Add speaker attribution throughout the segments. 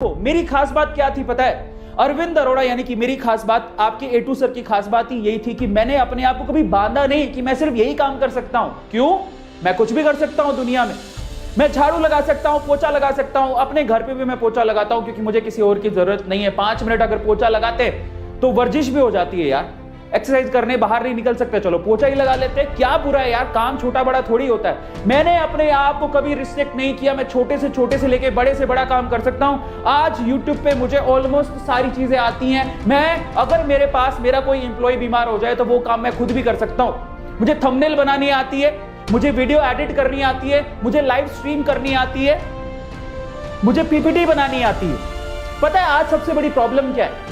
Speaker 1: मेरी खास बात क्या थी पता है? अरविंद अरोड़ा यानी कि मेरी खास बात, आपके एटू सर की खास बात ही यही थी कि मैंने अपने आप को कभी बांधा नहीं कि मैं सिर्फ यही काम कर सकता हूं। क्यों? मैं कुछ भी कर सकता हूं दुनिया में। मैं झाड़ू लगा सकता हूं, पोछा लगा सकता हूं, अपने घर पे भी मैं पोछा लगाता हूं क्योंकि मुझे किसी और की जरूरत नहीं है। 5 मिनट अगर पोछा लगाते तो वर्जिश भी हो जाती है यार। एक्सरसाइज करने बाहर नहीं निकल सकते, चलो पोछा ही लगा लेते हैं, क्या बुरा है यार, काम छोटा बड़ा थोड़ी होता है। मैंने अपने आप को कभी रिस्ट्रिक्ट नहीं किया, मैं छोटे से लेके बड़े से बड़ा काम कर सकता हूं। आज YouTube पे मुझे ऑलमोस्ट सारी चीजें आती हैं। मैं अगर मेरे पास मेरा कोई एम्प्लॉय बीमार हो जाए तो वो काम मैं खुद भी कर सकता हूं। मुझे थंबनेल बनानी आती है, मुझे वीडियो एडिट करनी आती है, मुझे लाइव स्ट्रीम करनी आती है, मुझे पीपीटी बनानी आती है। पता है आज सबसे बड़ी प्रॉब्लम क्या है?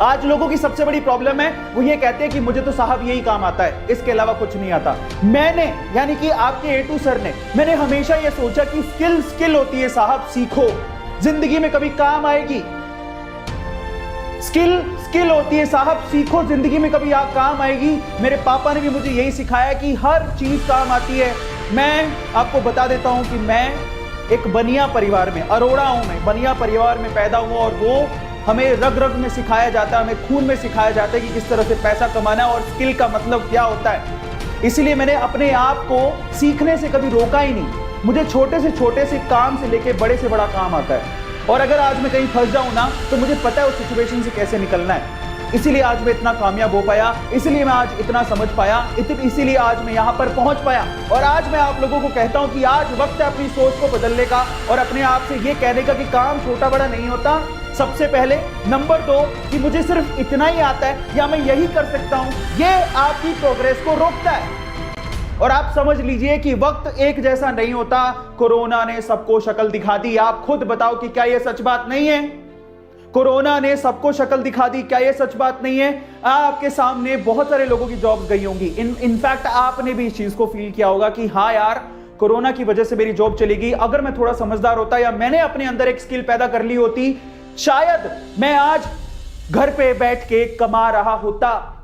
Speaker 1: आज लोगों की सबसे बड़ी प्रॉब्लम है, वो ये कहते हैं कि मुझे तो साहब यही काम आता है, इसके अलावा कुछ नहीं आता। मैंने यानी कि आपके एटू सर ने, मैंने हमेशा ये सोचा कि स्किल होती है साहब, सीखो, जिंदगी में कभी काम आएगी। स्किल होती है साहब, सीखो, जिंदगी में कभी काम आएगी। मेरे पापा ने भी मुझे यही सिखाया कि हर चीज काम आती है। मैं आपको बता देता हूं कि मैं एक बनिया परिवार में, अरोड़ा हूं मैं, बनिया परिवार में पैदा हुआ और वो हमें रग रग में सिखाया जाता है, हमें खून में सिखाया जाता है कि किस तरह से पैसा कमाना है और स्किल का मतलब क्या होता है। इसलिए मैंने अपने आप को सीखने से कभी रोका ही नहीं। मुझे छोटे से काम से लेके बड़े से बड़ा काम आता है और अगर आज मैं कहीं फंस जाऊं ना तो मुझे पता है उस सिचुएशन से कैसे निकलना है। इसीलिए आज मैं इतना कामयाब हो पाया, इसलिए मैं आज इतना समझ पाया, इसीलिए आज मैं यहाँ पर पहुंच पाया। और आज मैं आप लोगों को कहता हूं कि आज वक्त है अपनी सोच को बदलने का और अपने आप से ये कहने का कि काम छोटा बड़ा नहीं होता। सबसे पहले नंबर 2 कि मुझे सिर्फ इतना ही आता है या मैं यही कर सकता हूं, ये आपकी प्रोग्रेस को रोकता है। और आप समझ लीजिए कि वक्त एक जैसा नहीं होता। कोरोना ने सबको शक्ल दिखा दी। आप खुद बताओ कि क्या यह सच बात नहीं है? कोरोना ने सबको शक्ल दिखा दी, क्या यह सच बात नहीं है? आपके सामने बहुत सारे लोगों की जॉब्स गई होंगी। इनफैक्ट आपने भी इस चीज को फील किया होगा कि हाँ यार, कोरोना की वजह से मेरी जॉब चली गई। अगर मैं थोड़ा समझदार होता या मैंने अपने अंदर एक स्किल पैदा कर ली होती, शायद मैं आज घर पे बैठ के कमा रहा होता।